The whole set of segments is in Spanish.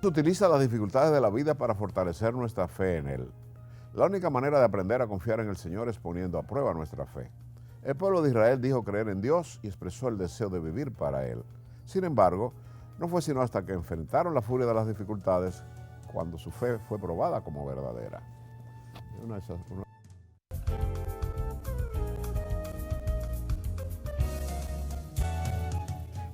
Utiliza las dificultades de la vida para fortalecer nuestra fe en Él. La única manera de aprender a confiar en el Señor es poniendo a prueba nuestra fe. El pueblo de Israel dijo creer en Dios y expresó el deseo de vivir para Él. Sin embargo, no fue sino hasta que enfrentaron la furia de las dificultades cuando su fe fue probada como verdadera.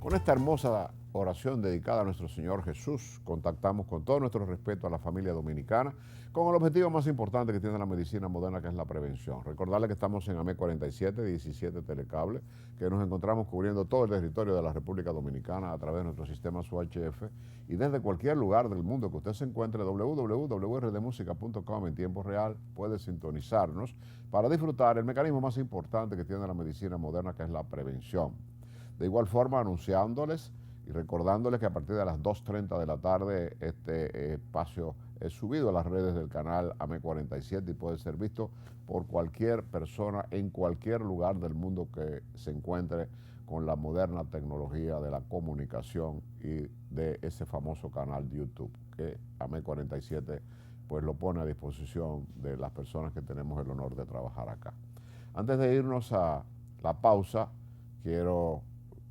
Con esta hermosa oración dedicada a nuestro Señor Jesús, contactamos con todo nuestro respeto a la familia dominicana, con el objetivo más importante que tiene la medicina moderna, que es la prevención. Recordarle que estamos en AME 47, 17 Telecable, que nos encontramos cubriendo todo el territorio de la República Dominicana a través de nuestro sistema UHF, y desde cualquier lugar del mundo que usted se encuentre, www.rdmusica.com en tiempo real, puede sintonizarnos para disfrutar el mecanismo más importante que tiene la medicina moderna, que es la prevención. De igual forma, anunciándoles y recordándoles que a partir de las 2:30 de la tarde este espacio es subido a las redes del canal AME 47 y puede ser visto por cualquier persona en cualquier lugar del mundo que se encuentre con la moderna tecnología de la comunicación y de ese famoso canal de YouTube que AME 47 pues lo pone a disposición de las personas que tenemos el honor de trabajar acá. Antes de irnos a la pausa, quiero,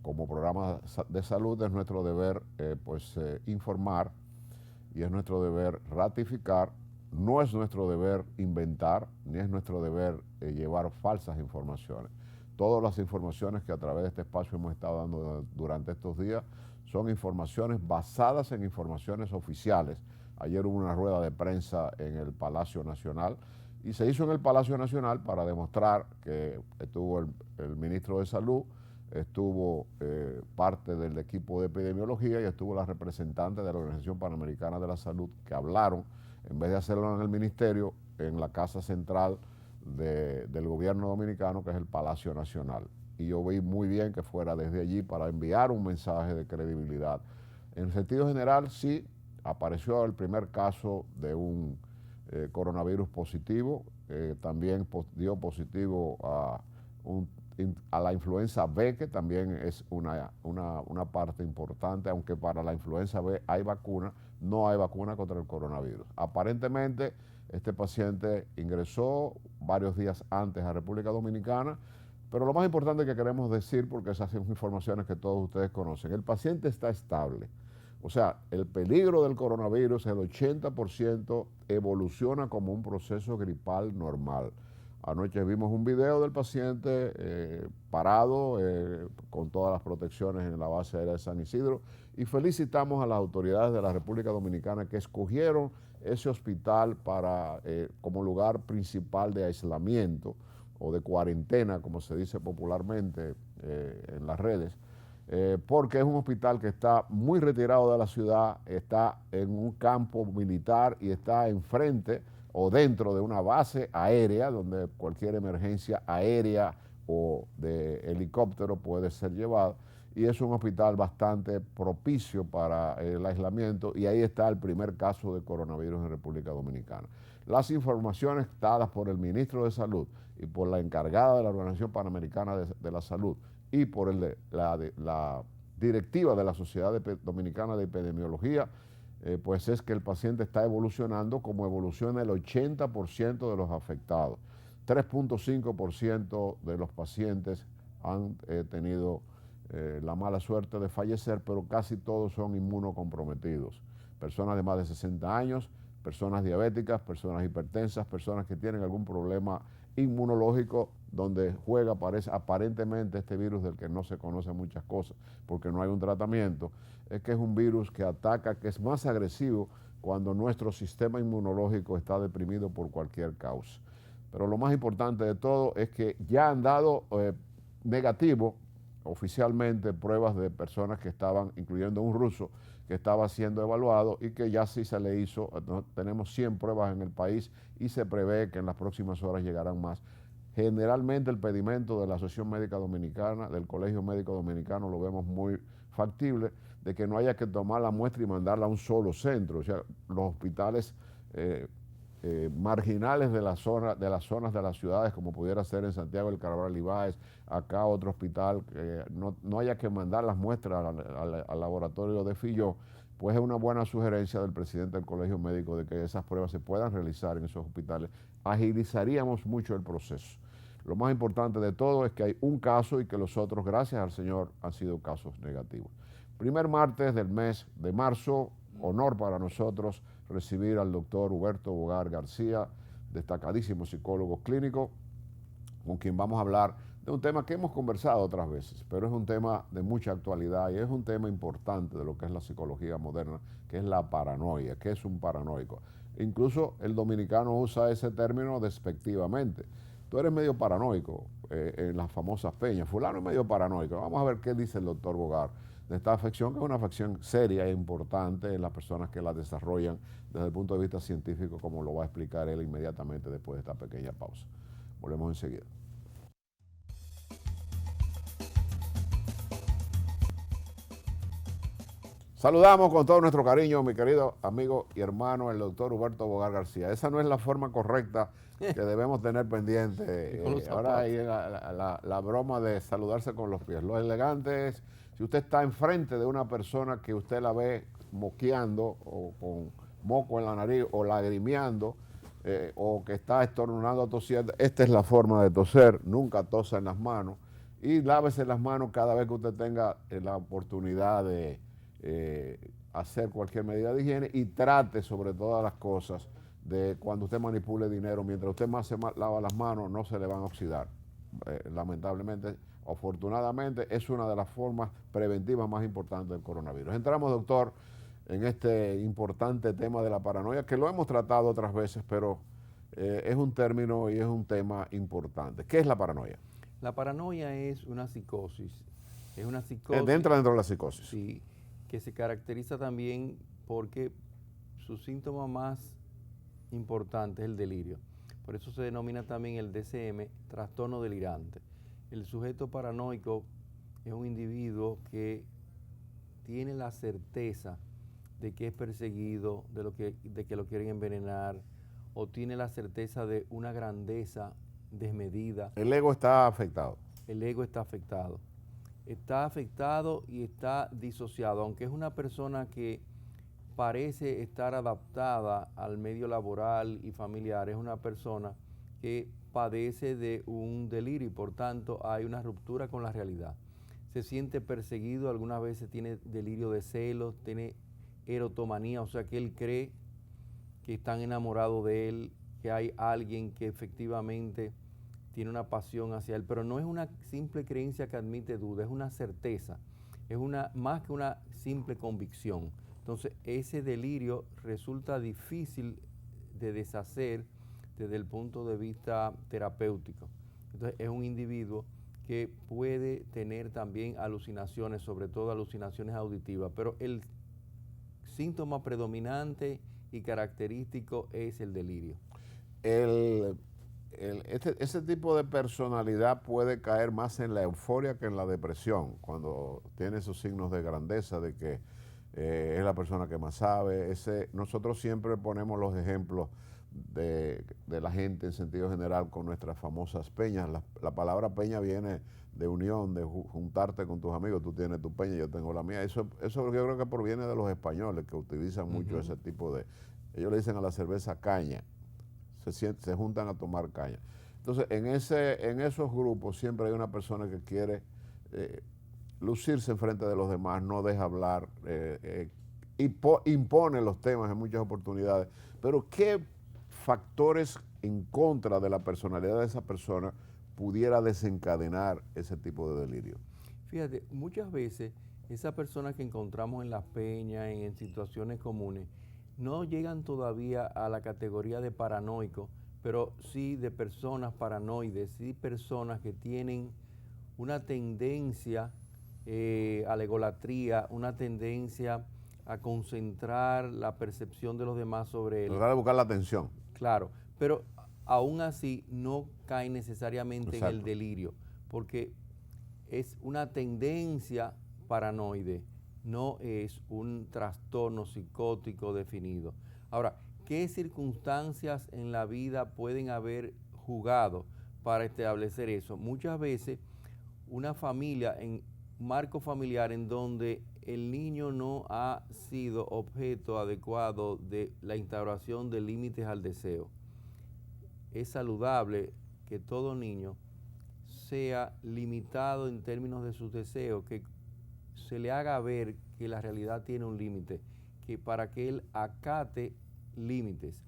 como programa de salud, es nuestro deber informar y es nuestro deber ratificar. No es nuestro deber inventar, ni es nuestro deber llevar falsas informaciones. Todas las informaciones que a través de este espacio hemos estado dando durante estos días son informaciones basadas en informaciones oficiales. Ayer hubo una rueda de prensa en el Palacio Nacional y se hizo en el Palacio Nacional para demostrar que estuvo el ministro de Salud, estuvo parte del equipo de epidemiología y estuvo la representante de la Organización Panamericana de la Salud, que hablaron, en vez de hacerlo en el ministerio, en la casa central del gobierno dominicano, que es el Palacio Nacional. Y yo vi muy bien que fuera desde allí para enviar un mensaje de credibilidad. En sentido general, sí, apareció el primer caso de un coronavirus positivo, también dio positivo a la influenza B, que también es una parte importante, aunque para la influenza B hay vacuna, no hay vacuna contra el coronavirus. Aparentemente, este paciente ingresó varios días antes a República Dominicana, pero lo más importante que queremos decir, porque esas son informaciones que todos ustedes conocen, el paciente está estable. O sea, el peligro del coronavirus, el 80% evoluciona como un proceso gripal normal. Anoche vimos un video del paciente parado con todas las protecciones en la base aérea de San Isidro y felicitamos a las autoridades de la República Dominicana que escogieron ese hospital como lugar principal de aislamiento o de cuarentena, como se dice popularmente en las redes, porque es un hospital que está muy retirado de la ciudad, está en un campo militar y está enfrente o dentro de una base aérea donde cualquier emergencia aérea o de helicóptero puede ser llevada, y es un hospital bastante propicio para el aislamiento, y ahí está el primer caso de coronavirus en República Dominicana. Las informaciones dadas por el ministro de Salud y por la encargada de la Organización Panamericana de la Salud y por la directiva de la Sociedad Dominicana de Epidemiología, pues es que el paciente está evolucionando como evoluciona el 80% de los afectados. 3.5% de los pacientes han tenido la mala suerte de fallecer, pero casi todos son inmunocomprometidos. Personas de más de 60 años, personas diabéticas, personas hipertensas, personas que tienen algún problema inmunológico donde juega aparentemente este virus del que no se conocen muchas cosas porque no hay un tratamiento. Es que es un virus que ataca, que es más agresivo cuando nuestro sistema inmunológico está deprimido por cualquier causa. Pero lo más importante de todo es que ya han dado negativo oficialmente pruebas de personas que estaban, incluyendo un ruso, que estaba siendo evaluado y que ya sí se le hizo. Tenemos 100 pruebas en el país y se prevé que en las próximas horas llegarán más. Generalmente el pedimento de la Asociación Médica Dominicana, del Colegio Médico Dominicano, lo vemos muy factible, de que no haya que tomar la muestra y mandarla a un solo centro. O sea, los hospitales marginales de las zonas de las ciudades, como pudiera ser en Santiago del Cabral Ibáez, acá otro hospital, no haya que mandar las muestras al laboratorio de Filló, pues es una buena sugerencia del presidente del Colegio Médico de que esas pruebas se puedan realizar en esos hospitales. Agilizaríamos mucho el proceso. Lo más importante de todo es que hay un caso y que los otros, gracias al Señor, han sido casos negativos. Primer martes del mes de marzo, honor para nosotros recibir al doctor Huberto Bogar García, destacadísimo psicólogo clínico, con quien vamos a hablar de un tema que hemos conversado otras veces, pero es un tema de mucha actualidad y es un tema importante de lo que es la psicología moderna, que es la paranoia, que es un paranoico. Incluso el dominicano usa ese término despectivamente. Tú eres medio paranoico en las famosas peñas. Fulano es medio paranoico. Vamos a ver qué dice el doctor Bogar de esta afección, que es una afección seria e importante en las personas que la desarrollan desde el punto de vista científico, como lo va a explicar él inmediatamente después de esta pequeña pausa. Volvemos enseguida. Saludamos con todo nuestro cariño a mi querido amigo y hermano, el doctor Huberto Bogar García. Esa no es la forma correcta que debemos tener pendiente. Ahora hay la broma de saludarse con los pies. Lo elegante es, si usted está enfrente de una persona que usted la ve moqueando o con moco en la nariz o lagrimeando, o que está estornudando, tosiendo, esta es la forma de toser. Nunca tosa en las manos y lávese las manos cada vez que usted tenga la oportunidad de hacer cualquier medida de higiene, y trate sobre todas las cosas de cuando usted manipule dinero, mientras usted más se lava las manos, no se le van a oxidar. Lamentablemente, afortunadamente, es una de las formas preventivas más importantes del coronavirus. Entramos, doctor, en este importante tema de la paranoia, que lo hemos tratado otras veces, pero es un término y es un tema importante. ¿Qué es la paranoia? La paranoia es una psicosis. Es una psicosis. Entra dentro de la psicosis. Sí, que se caracteriza también porque su síntoma más importante es el delirio. Por eso se denomina también el DSM, trastorno delirante. El sujeto paranoico es un individuo que tiene la certeza de que es perseguido, de que lo quieren envenenar, o tiene la certeza de una grandeza desmedida. El ego está afectado. El ego está afectado. Está afectado y está disociado, aunque es una persona que parece estar adaptada al medio laboral y familiar, es una persona que padece de un delirio y por tanto hay una ruptura con la realidad. Se siente perseguido, algunas veces tiene delirio de celos, tiene erotomanía, o sea que él cree que están enamorados de él, que hay alguien que efectivamente tiene una pasión hacia él, pero no es una simple creencia que admite duda, es una certeza, es más que una simple convicción. Entonces, ese delirio resulta difícil de deshacer desde el punto de vista terapéutico. Entonces, es un individuo que puede tener también alucinaciones, sobre todo alucinaciones auditivas, pero el síntoma predominante y característico es el delirio. Ese tipo de personalidad puede caer más en la euforia que en la depresión, cuando tiene esos signos de grandeza, de que es la persona que más sabe. Nosotros siempre ponemos los ejemplos de la gente en sentido general con nuestras famosas peñas. La palabra peña viene de unión, de juntarte con tus amigos. Tú tienes tu peña, yo tengo la mía. Eso yo creo que proviene de los españoles, que utilizan mucho ese tipo de... Ellos le dicen a la cerveza caña. Se juntan a tomar caña. Entonces, en esos grupos siempre hay una persona que quiere lucirse enfrente de los demás, no deja hablar, impone los temas en muchas oportunidades. Pero, ¿qué factores en contra de la personalidad de esa persona pudiera desencadenar ese tipo de delirio? Fíjate, muchas veces esas personas que encontramos en las peñas, en situaciones comunes, no llegan todavía a la categoría de paranoico, pero sí de personas paranoides, sí personas que tienen una tendencia a la egolatría, una tendencia a concentrar la percepción de los demás sobre él. Tratar de buscar la atención. Claro, pero aún así no cae necesariamente Exacto. en el delirio, porque es una tendencia paranoide, no es un trastorno psicótico definido. Ahora, ¿qué circunstancias en la vida pueden haber jugado para establecer eso? Muchas veces una familia, en marco familiar en donde el niño no ha sido objeto adecuado de la instauración de límites al deseo. Es saludable que todo niño sea limitado en términos de sus deseos, que se le haga ver que la realidad tiene un límite, que para que él acate límites.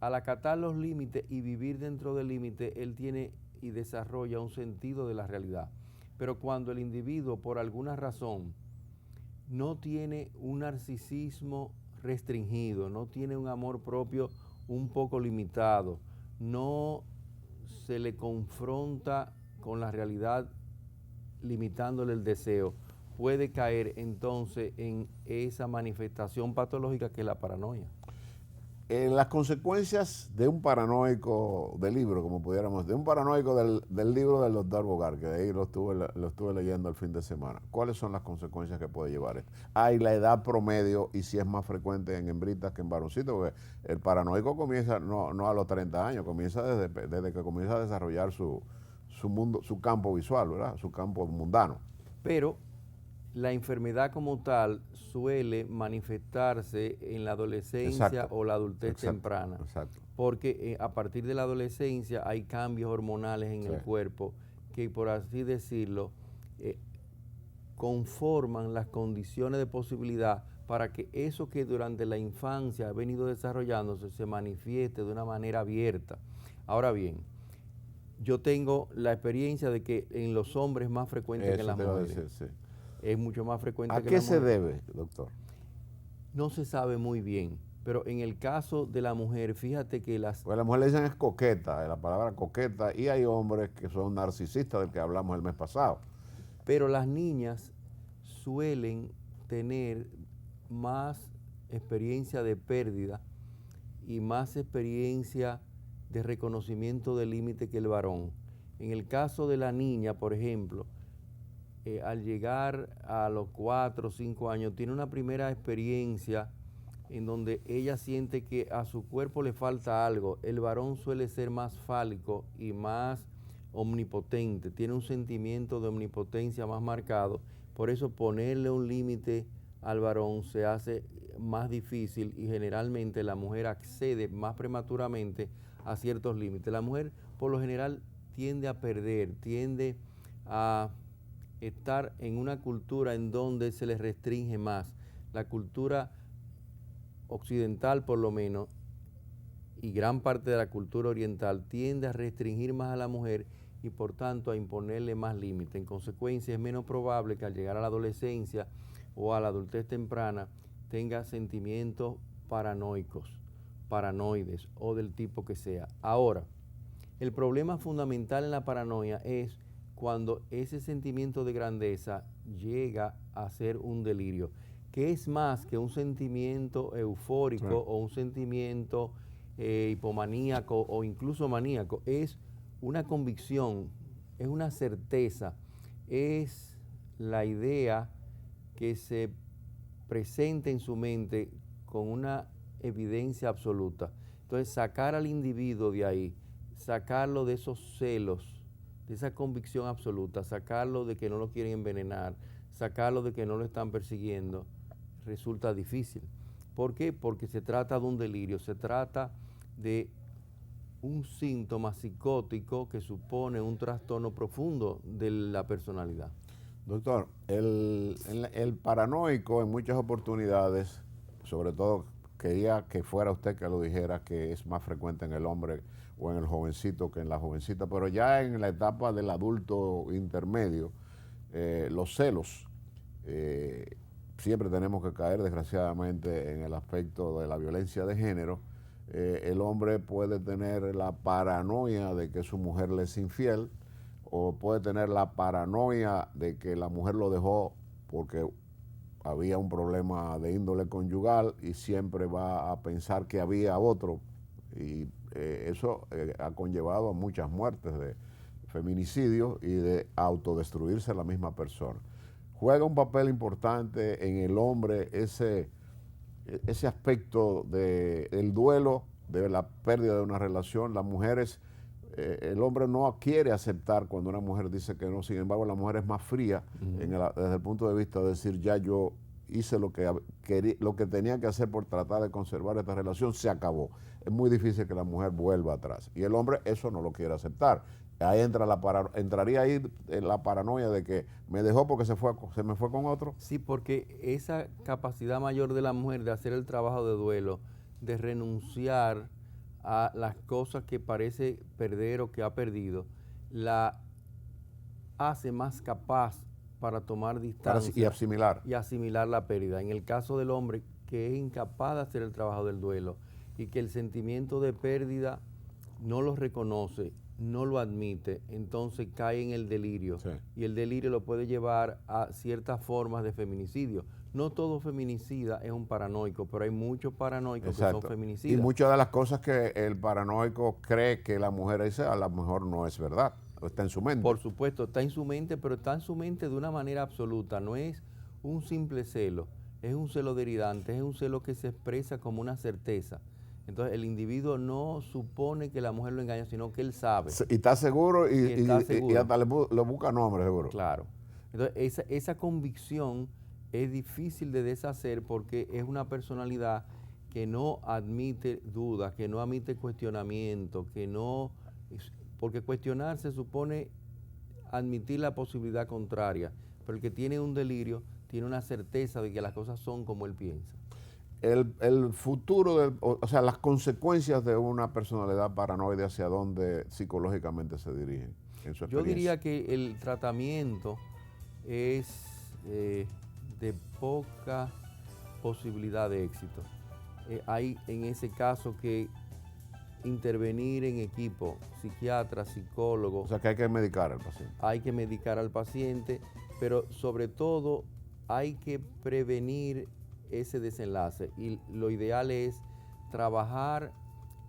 Al acatar los límites y vivir dentro del límite, él tiene y desarrolla un sentido de la realidad. Pero cuando el individuo, por alguna razón, no tiene un narcisismo restringido, no tiene un amor propio un poco limitado, no se le confronta con la realidad limitándole el deseo, puede caer entonces en esa manifestación patológica que es la paranoia. Las consecuencias de un paranoico del libro, como pudiéramos, de un paranoico del libro del doctor Bogar, que de ahí lo estuve leyendo el fin de semana. ¿Cuáles son las consecuencias que puede llevar esto? Hay la edad promedio y si es más frecuente en hembritas que en varoncitos, porque el paranoico comienza no a los 30 años, comienza desde que comienza a desarrollar su mundo, su campo visual, ¿verdad? Su campo mundano. Pero la enfermedad como tal suele manifestarse en la adolescencia. Exacto. O la adultez. Exacto. Temprana. Exacto. Porque a partir de la adolescencia hay cambios hormonales en. Sí. El cuerpo que, por así decirlo, conforman las condiciones de posibilidad para que eso que durante la infancia ha venido desarrollándose se manifieste de una manera abierta. Ahora bien, yo tengo la experiencia de que en los hombres es más frecuente que en las mujeres. Decir, sí. Es mucho más frecuente que en las mujeres. ¿A qué se debe, doctor? No se sabe muy bien, pero en el caso de la mujer, fíjate que Pues la mujer le dicen es coqueta, la palabra coqueta, y hay hombres que son narcisistas, del que hablamos el mes pasado. Pero las niñas suelen tener más experiencia de pérdida y más experiencia de reconocimiento del límite que el varón. En el caso de la niña, por ejemplo, al llegar a los 4 o 5 años, tiene una primera experiencia en donde ella siente que a su cuerpo le falta algo. El varón suele ser más fálico y más omnipotente, tiene un sentimiento de omnipotencia más marcado, por eso ponerle un límite al varón se hace más difícil y generalmente la mujer accede más prematuramente a ciertos límites. La mujer por lo general tiende a perder, tiende a estar en una cultura en donde se les restringe más. La cultura occidental por lo menos y gran parte de la cultura oriental tiende a restringir más a la mujer y por tanto a imponerle más límites. En consecuencia es menos probable que al llegar a la adolescencia o a la adultez temprana tenga sentimientos paranoicos, paranoides o del tipo que sea. Ahora, el problema fundamental en la paranoia es cuando ese sentimiento de grandeza llega a ser un delirio, que es más que un sentimiento eufórico. Sí. O un sentimiento hipomaníaco o incluso maníaco, es una convicción, es una certeza, es la idea que se presenta en su mente con una evidencia absoluta. Entonces, sacar al individuo de ahí, sacarlo de esos celos, de esa convicción absoluta, sacarlo de que no lo quieren envenenar, sacarlo de que no lo están persiguiendo, resulta difícil. ¿Por qué? Porque se trata de un delirio, se trata de un síntoma psicótico que supone un trastorno profundo de la personalidad. Doctor, el paranoico en muchas oportunidades, sobre todo quería que fuera usted que lo dijera, que es más frecuente en el hombre o en el jovencito que en la jovencita, pero ya en la etapa del adulto intermedio, los celos, siempre tenemos que caer desgraciadamente en el aspecto de la violencia de género. El hombre puede tener la paranoia de que su mujer le es infiel, o puede tener la paranoia de que la mujer lo dejó porque había un problema de índole conyugal y siempre va a pensar que había otro. Y eso ha conllevado a muchas muertes de feminicidio y de autodestruirse la misma persona. Juega un papel importante en el hombre ese aspecto del duelo, de la pérdida de una relación. Las mujeres, el hombre no quiere aceptar cuando una mujer dice que no, sin embargo la mujer es más fría desde el punto de vista de decir ya yo hice lo que tenía que hacer por tratar de conservar esta relación, se acabó. Es muy difícil que la mujer vuelva atrás. Y el hombre eso no lo quiere aceptar. Ahí entraría ahí la paranoia de que me dejó porque se me fue con otro. Sí, porque esa capacidad mayor de la mujer de hacer el trabajo de duelo, de renunciar a las cosas que parece perder o que ha perdido, la hace más capaz para tomar distancia Y asimilar la pérdida. En el caso del hombre, que es incapaz de hacer el trabajo del duelo y que el sentimiento de pérdida no lo reconoce, no lo admite, entonces cae en el delirio. Sí. Y el delirio lo puede llevar a ciertas formas de feminicidio. No todo feminicida es un paranoico, pero hay muchos paranoicos Exacto. que son feminicidas. Y muchas de las cosas que el paranoico cree que la mujer dice, a lo mejor no es verdad, o está en su mente. Por supuesto, está en su mente, pero está en su mente de una manera absoluta. No es un simple celo, es un celo delirante, es un celo que se expresa como una certeza. Entonces el individuo no supone que la mujer lo engaña, sino que él sabe. Y está seguro y está seguro. Y hasta le busca nombre, seguro. Claro. Entonces esa convicción es difícil de deshacer porque es una personalidad que no admite dudas, que no admite cuestionamiento, porque cuestionar se supone admitir la posibilidad contraria, pero el que tiene un delirio tiene una certeza de que las cosas son como él piensa. El futuro, o sea, las consecuencias de una personalidad paranoide, ¿hacia dónde psicológicamente se dirigen en su experiencia? Yo diría que el tratamiento es de poca posibilidad de éxito. Hay en ese caso que intervenir en equipo, psiquiatra, psicólogo. O sea, que hay que medicar al paciente. Hay que medicar al paciente, pero sobre todo hay que prevenir ese desenlace. Y lo ideal es trabajar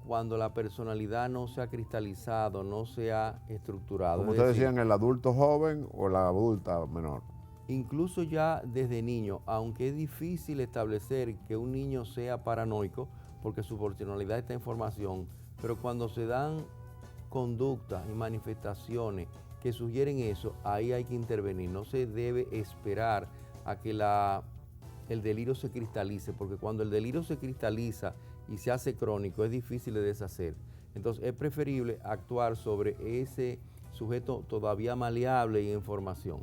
cuando la personalidad no se ha cristalizado, no se ha estructurado. Como ustedes decían, el adulto joven o la adulta menor. Incluso ya desde niño, aunque es difícil establecer que un niño sea paranoico, porque su personalidad está en formación, pero cuando se dan conductas y manifestaciones que sugieren eso, ahí hay que intervenir. No se debe esperar a que el delirio se cristalice, porque cuando el delirio se cristaliza y se hace crónico, es difícil de deshacer. Entonces es preferible actuar sobre ese sujeto todavía maleable y en formación.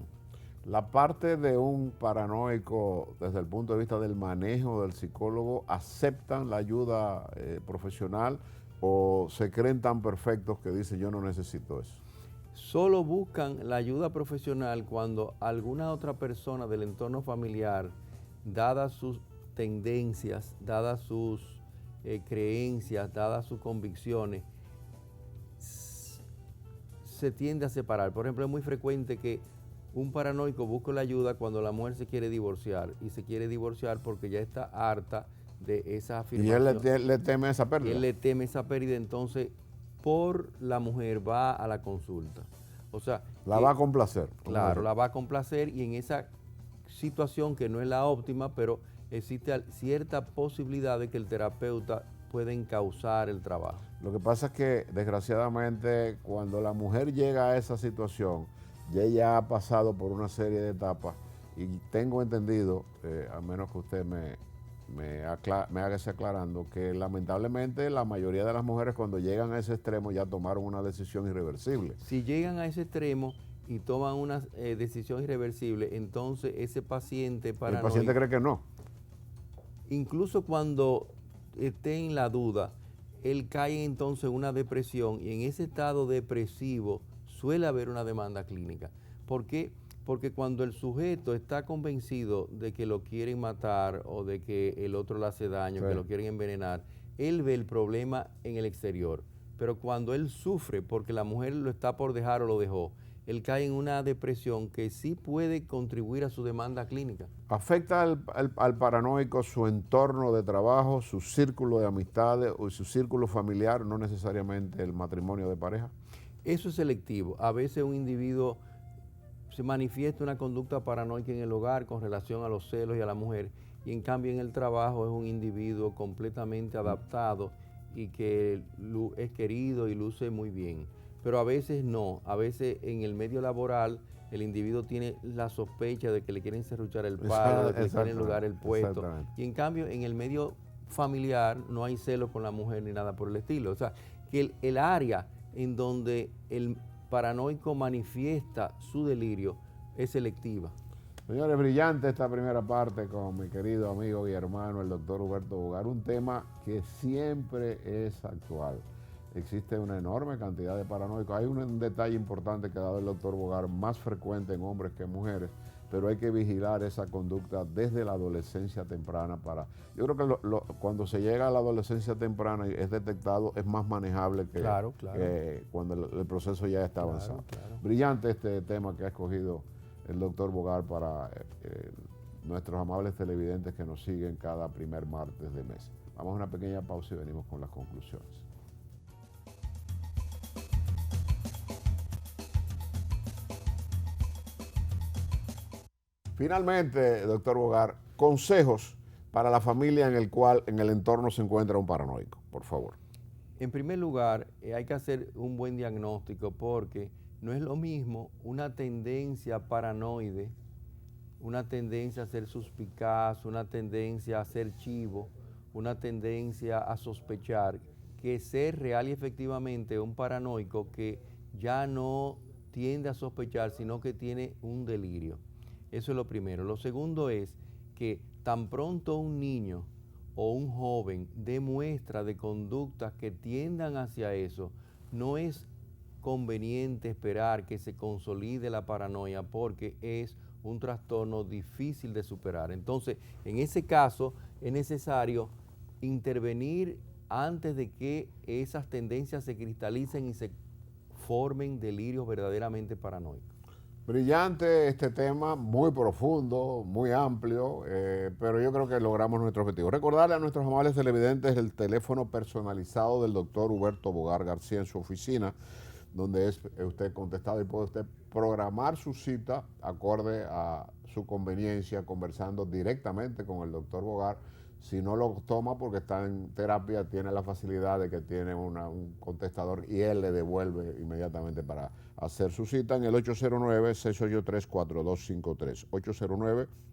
La parte de un paranoico, desde el punto de vista del manejo del psicólogo, ¿aceptan la ayuda profesional o se creen tan perfectos que dicen yo no necesito eso? Solo buscan la ayuda profesional cuando alguna otra persona del entorno familiar, dadas sus tendencias, dadas sus creencias, dadas sus convicciones, se tiende a separar. Por ejemplo, es muy frecuente que un paranoico busca la ayuda cuando la mujer se quiere divorciar, y se quiere divorciar porque ya está harta de esa afirmación. Y él le teme esa pérdida. Él le teme esa pérdida, entonces por la mujer va a la consulta. O sea, la va a complacer. Claro, la va a complacer, y en esa situación que no es la óptima, pero existe cierta posibilidad de que el terapeuta pueda encauzar el trabajo. Lo que pasa es que desgraciadamente cuando la mujer llega a esa situación, ya ella ha pasado por una serie de etapas, y tengo entendido, a menos que usted me haga ese aclarando, que lamentablemente la mayoría de las mujeres cuando llegan a ese extremo ya tomaron una decisión irreversible. Si llegan a ese extremo y toman una decisión irreversible, entonces ese paciente paranoico, el paciente cree que no. Incluso cuando esté en la duda, él cae entonces en una depresión, y en ese estado depresivo suele haber una demanda clínica. ¿Por qué? Porque cuando el sujeto está convencido de que lo quieren matar o de que el otro le hace daño, sí, que lo quieren envenenar, él ve el problema en el exterior. Pero cuando él sufre porque la mujer lo está por dejar o lo dejó, él cae en una depresión que sí puede contribuir a su demanda clínica. ¿Afecta al paranoico su entorno de trabajo, su círculo de amistades o su círculo familiar, no necesariamente el matrimonio de pareja? Eso es selectivo. A veces un individuo se manifiesta una conducta paranoica en el hogar con relación a los celos y a la mujer, y en cambio en el trabajo es un individuo completamente adaptado y que es querido y luce muy bien. pero a veces no. A veces en el medio laboral el individuo tiene la sospecha de que le quieren serruchar el palo, de que le quieren lugar el puesto. Y en cambio en el medio familiar no hay celo con la mujer ni nada por el estilo. O sea, que el área en donde el paranoico manifiesta su delirio es selectiva. Señores, brillante esta primera parte con mi querido amigo y hermano, el doctor Huberto Bogar, un tema que siempre es actual. Existe una enorme cantidad de paranoicos. Hay un detalle importante que ha dado el doctor Bogar, más frecuente en hombres que en mujeres, pero hay que vigilar esa conducta desde la adolescencia temprana. Yo creo que cuando se llega a la adolescencia temprana y es detectado, es más manejable que cuando el proceso ya está avanzado. Brillante este tema que ha escogido el doctor Bogar para nuestros amables televidentes que nos siguen cada primer martes de mes. Vamos a una pequeña pausa y venimos con las conclusiones. Finalmente, doctor Bogar, consejos para la familia en el entorno se encuentra un paranoico, por favor. En primer lugar, hay que hacer un buen diagnóstico porque no es lo mismo una tendencia paranoide, una tendencia a ser suspicaz, una tendencia a ser chivo, una tendencia a sospechar, que ser real y efectivamente un paranoico que ya no tiende a sospechar, sino que tiene un delirio. Eso es lo primero. Lo segundo es que tan pronto un niño o un joven dé muestra de conductas que tiendan hacia eso, no es conveniente esperar que se consolide la paranoia porque es un trastorno difícil de superar. Entonces, en ese caso es necesario intervenir antes de que esas tendencias se cristalicen y se formen delirios verdaderamente paranoicos. Brillante este tema, muy profundo, muy amplio, pero yo creo que logramos nuestro objetivo. Recordarle a nuestros amables televidentes el teléfono personalizado del doctor Huberto Bogar García en su oficina, donde es usted contestado y puede usted programar su cita acorde a su conveniencia, conversando directamente con el doctor Bogar. Si no lo toma porque está en terapia, tiene la facilidad de que tiene un contestador y él le devuelve inmediatamente para hacer su cita en el 809-683-4253.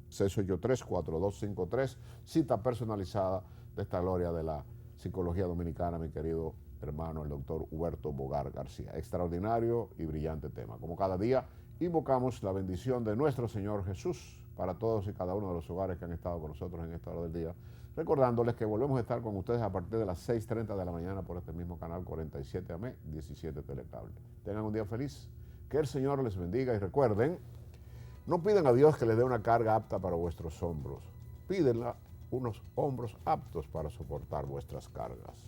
809-683-4253. Cita personalizada de esta gloria de la psicología dominicana, mi querido hermano, el doctor Huberto Bogar García. Extraordinario y brillante tema. Como cada día, invocamos la bendición de nuestro Señor Jesús para todos y cada uno de los hogares que han estado con nosotros en esta hora del día, recordándoles que volvemos a estar con ustedes a partir de las 6:30 de la mañana por este mismo canal 47 AM, 17 Telecable. Tengan un día feliz, que el Señor les bendiga y recuerden, no pidan a Dios que les dé una carga apta para vuestros hombros, pídenla unos hombros aptos para soportar vuestras cargas.